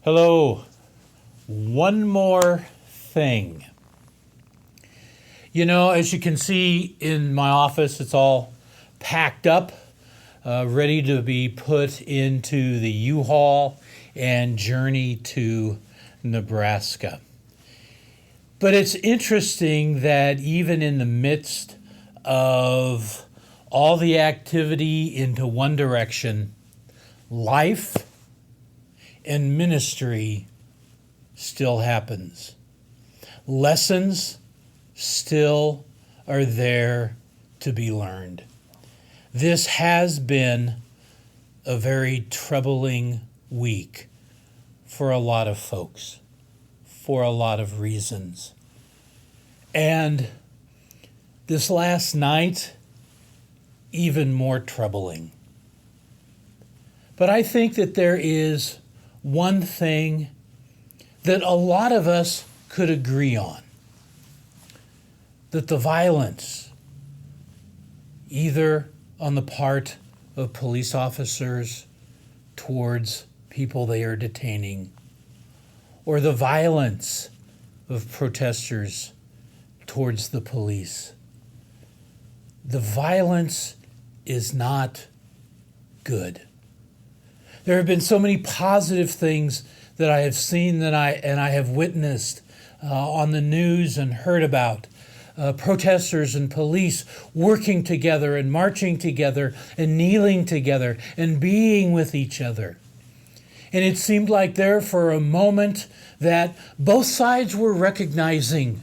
Hello. One more thing. As you can see in my office, it's all packed up, ready to be put into the U-Haul and journey to Nebraska. But it's interesting that even in the midst of all the activity into one direction, life and ministry still happens. Lessons still are there to be learned. This has been a very troubling week for a lot of folks, for a lot of reasons. And this last night, even more troubling. But I think that there is one thing that a lot of us could agree on, that the violence, either on the part of police officers towards people they are detaining, or the violence of protesters towards the police, the violence is not good. There have been so many positive things that I have seen and I have witnessed on the news and heard about. Protesters and police working together and marching together and kneeling together and being with each other. And it seemed like there for a moment that both sides were recognizing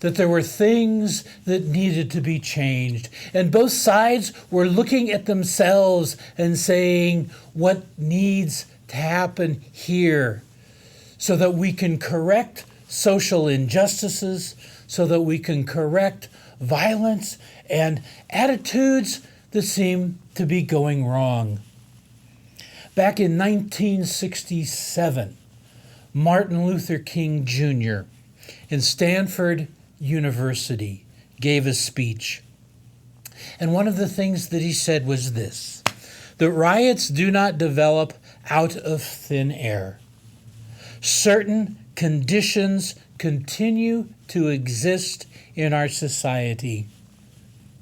that there were things that needed to be changed. And both sides were looking at themselves and saying, what needs to happen here so that we can correct social injustices, so that we can correct violence and attitudes that seem to be going wrong. Back in 1967, Martin Luther King Jr. in Stanford University gave a speech. And one of the things that he said was this: that riots do not develop out of thin air. Certain conditions continue to exist in our society: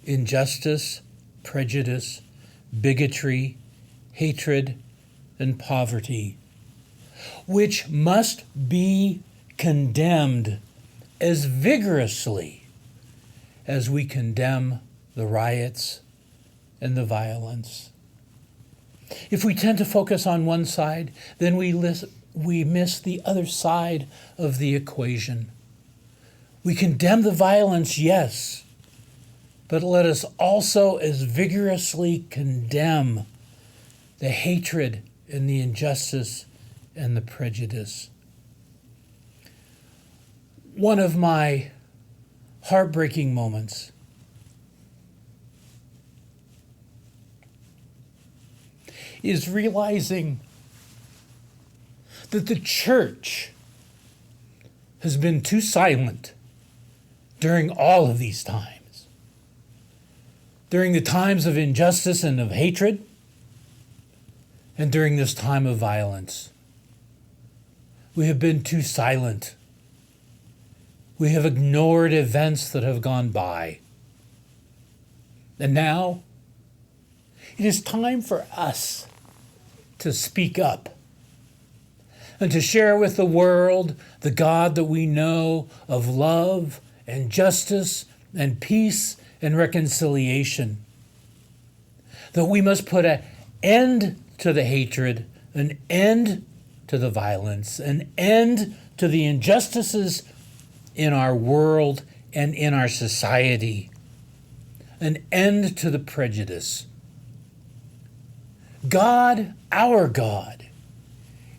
injustice, prejudice, bigotry, hatred, and poverty, which must be condemned as vigorously as we condemn the riots and the violence. If we tend to focus on one side, then we miss the other side of the equation. We condemn the violence, yes, but let us also as vigorously condemn the hatred and the injustice and the prejudice. One of my heartbreaking moments is realizing that the church has been too silent during all of these times. During the times of injustice and of hatred, and during this time of violence. We have been too silent. We have ignored events that have gone by. And now, it is time for us to speak up and to share with the world the God that we know of love and justice and peace and reconciliation. That we must put an end to the hatred, an end to the violence, an end to the injustices in our world and in our society, an end to the prejudice. God, our God,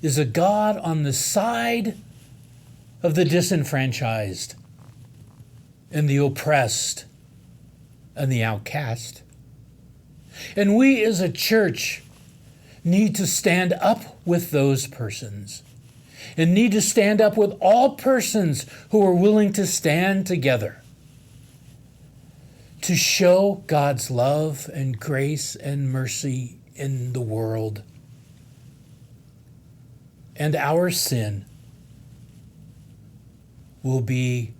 is a God on the side of the disenfranchised and the oppressed and the outcast. And we as a church need to stand up with those persons and need to stand up with all persons who are willing to stand together to show God's love and grace and mercy in the world And our sin will be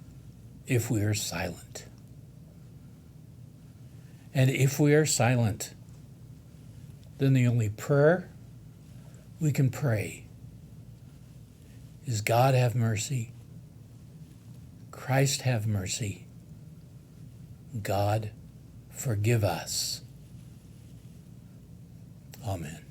if we are silent. And if we are silent, then the only prayer we can pray is, God have mercy, Christ have mercy, God forgive us. Amen.